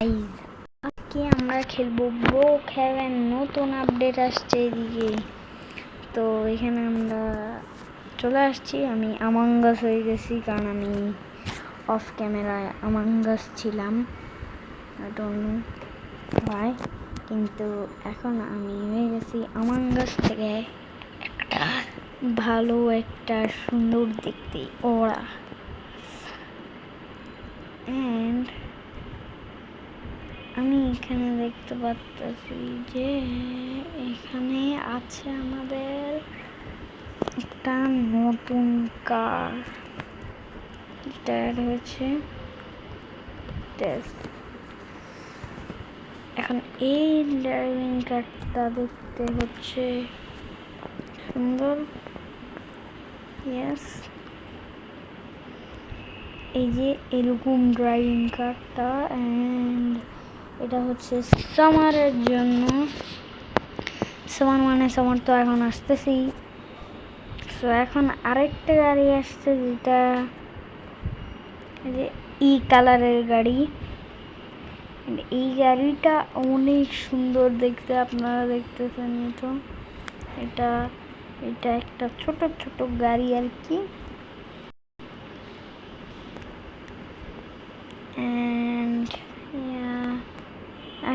Guys, আজকে আমরা খেলবো ব্রো হেভেন। নতুন আপডেট আসছে এদিকে, তো এখানে আমরা চলে আসছি। আমি আমাঙ্গাস হয়ে গেছি, কারণ আমি অফ ক্যামেরায় আমাঙ্গাস ছিলাম, ভাই। কিন্তু এখন আমি হয়ে গেছি আমাঙ্গাস থেকে একটা ভালো, একটা সুন্দর দেখতে ওরা। অ্যান্ড আমি এখানে দেখতে পাচ্ছি যে এখানে আছে আমাদের একটা নতুন কার, যেটা হয়েছে টেস্ট। এখন এই ড্রাইভিং কারটা দেখতে হচ্ছে সুন্দর। ইয়েস, এই যে এরকম ড্রাইভিং কারটা, অ্যান্ড এটা হচ্ছে সামারের জন্য। সামার তো এখন আসতেছি। তো এখন আরেকটা গাড়ি আসছে, যেটা যে ই কালারের গাড়ি। এই গাড়িটা অনেক সুন্দর দেখতে, আপনারা দেখতেছেন তো। এটা একটা ছোট ছোট গাড়ি আর কি।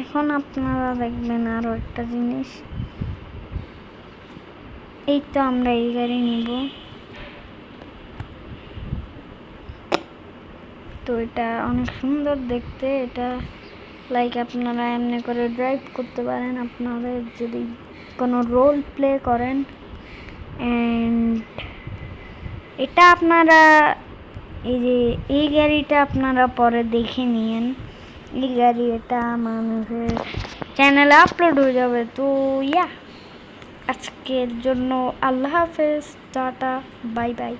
এখন আপনারা দেখবেন আরো একটা জিনিস। এই তো আমরা এই গাড়ি নিব। তো এটা অনেক সুন্দর দেখতে। এটা লাইক আপনারা এমনি করে ড্রাইভ করতে পারেন, আপনাদের যদি কোনো রোল প্লে করেন। অ্যান্ড এটা আপনারা এই গাড়িটা আপনারা পরে দেখে নিয়েন। এই গাড়ি এটা মানুষের চ্যানেলে আপলোড হয়ে যাবে। তো আজকের জন্য আল্লাহ হাফেজ, টাটা, বাই বাই।